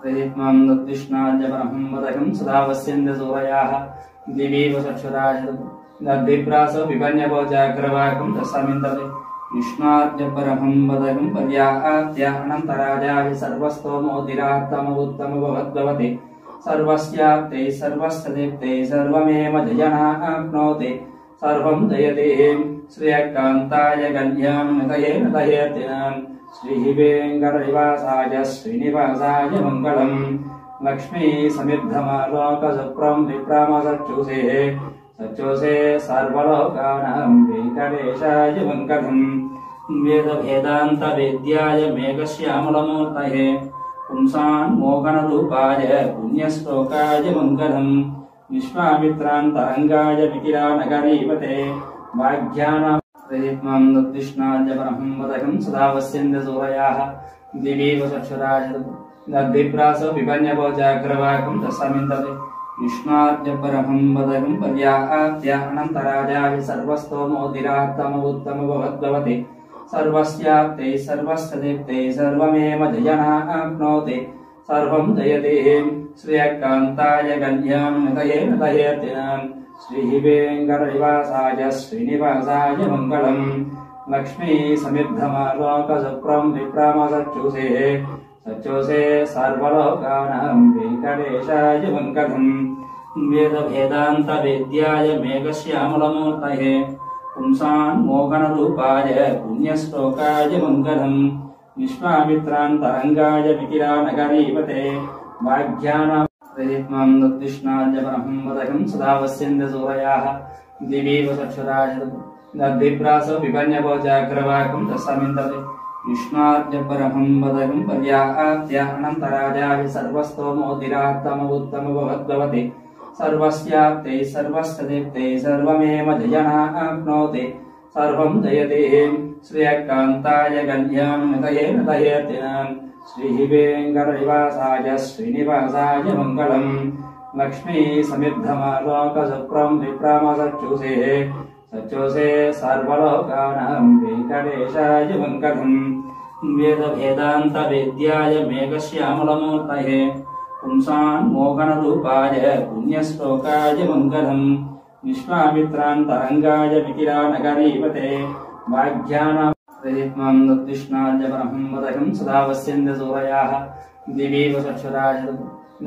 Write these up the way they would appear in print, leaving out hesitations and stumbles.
प्रयत्नं दत्तिष्णाद्य परमं वदकं सदा वस्यन्द सूरयाः दिवि वसक्षुराज दद्विप्रास विपन्यभोजाग्रवाकं तस्मिन्तते विष्णाद्य परमं वदकं पर्याप्त्य अनन्तराजाय सर्वस्तोमोदिरात्तम भवद्भवति सर्वस्याप्ते सर्वस्तदेप्ते सर्वमेव जयनाप्नोति सर्वं जयते श्रियकान्ताय कल्याणनिधये नदयेतिनाम् श्रीवेङ्कटनिवासाय श्रीनिवासाय मङ्गलम् लक्ष्मी समिद्धमालोकसुप्रं विप्रामसच्युषे सच्युषे सर्वलोकानां वेङ्कटेशाय मङ्गलम् वेदभेदान्तवेद्याय मेघश्यामलमूर्तये पुंसान्मोहनरूपाय पुण्यश्लोकाय मङ्गलम् विश्वामित्रान्तरङ्गाय विकिरानगरीपते वाग्यानां प्रयत्नं दत्तिष्णाद्य परमं वदकं सदा वस्यन्द सूरयाः दिवि वसक्षुराज दद्विप्रास विपन्यभोजाग्रवाकं तस्मिन्तते विष्णाद्य परमं वदकं पर्याप्त्य अनन्तराजाय सर्वस्तोमोदिरात्तम भवद्भवति सर्वस्याप्ते सर्वस्तदेप्ते सर्वमेव जयनाप्नोति सर्वं जयते श्रियकान्ताय कल्याणनिधये नदयेतिनाम् श्रीवेङ्कटनिवासाय श्रीनिवासाय मङ्गलम् लक्ष्मी समिद्धमालोकसुप्रं विप्रामसच्युषे सच्युषे सर्वलोकानां वेङ्कटेशाय मङ्गलम् वेदभेदान्तवेद्याय मेघश्यामलमूर्तये पुंसान्मोहनरूपाय पुण्यश्लोकाय मङ्गलम् विश्वामित्रान्तरङ्गाय विकिरानगरीपते वाग्यानां प्रयत्नं दत्तिष्णाद्य परमं वदकं सदा वस्यन्द सूरयाः दिवि वसक्षुराज दद्विप्रास विपन्यभोजाग्रवाकं तस्मिन्तते विष्णाद्य परमं वदकं पर्याप्त्य अनन्तराजाय सर्वस्तोमोदिरात्तम भवद्भवति सर्वस्याप्ते सर्वस्तदेप्ते सर्वमेव जयनाप्नोति सर्वं जयते श्रियकान्ताय कल्याणनिधये नदयेतिनाम् श्रीवेङ्कटनिवासाय श्रीनिवासाय मङ्गलम् लक्ष्मी समिद्धमालोकसुप्रं विप्रामसच्युषे सच्युषे सर्वलोकानां वेङ्कटेशाय मङ्गलम् वेदभेदान्तवेद्याय मेघश्यामलमूर्तये पुंसान्मोहनरूपाय पुण्यश्लोकाय मङ्गलम् विश्वामित्रान्तरङ्गाय विकिरानगरीपते वाग्यानां प्रयत्नं दत्तिष्णाद्य परमं वदकं सदा वस्यन्द सूरयाः दिवि वसक्षुराज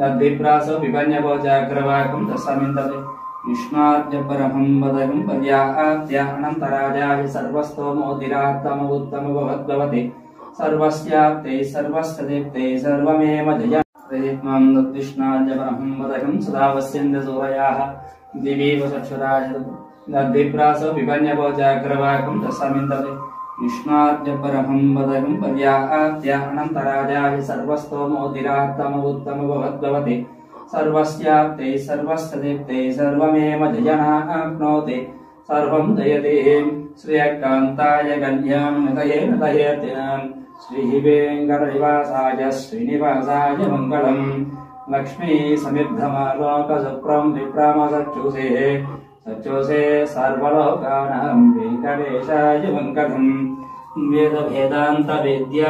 दद्विप्रास विपन्यभोजाग्रवाकं तस्मिन्तते विष्णाद्य परमं वदकं पर्याप्त्य अनन्तराजाय सर्वस्तोमोदिरात्तम भवद्भवति सर्वस्याप्ते सर्वस्तदेप्ते सर्वमेव जय प्रयत्नं दत्तिष्णाद्य परमं वदकं सदा वस्यन्द सूरयाः दिवि वसक्षुराज दद्विप्रास विपन्यभोजाग्रवाकं तस्मिन्तते विष्णाद्य परमं वदकं पर्याप्त्य अनन्तराजाय सर्वस्तोमोदिरात्तम भवद्भवति सर्वस्याप्ते सर्वस्तदेप्ते सर्वमेव जयनाप्नोति सर्वं जयते श्रियकान्ताय कल्याणनिधये नदयेतिनाम् श्रीवेङ्कटनिवासाय श्रीनिवासाय मङ्गलम् लक्ष्मी समिद्धमालोकसुप्रं विप्रामसच्युषे सच्युषे सर्वलोकानां वेङ्कटेशाय मङ्गलम् वेदभेदान्तवेद्या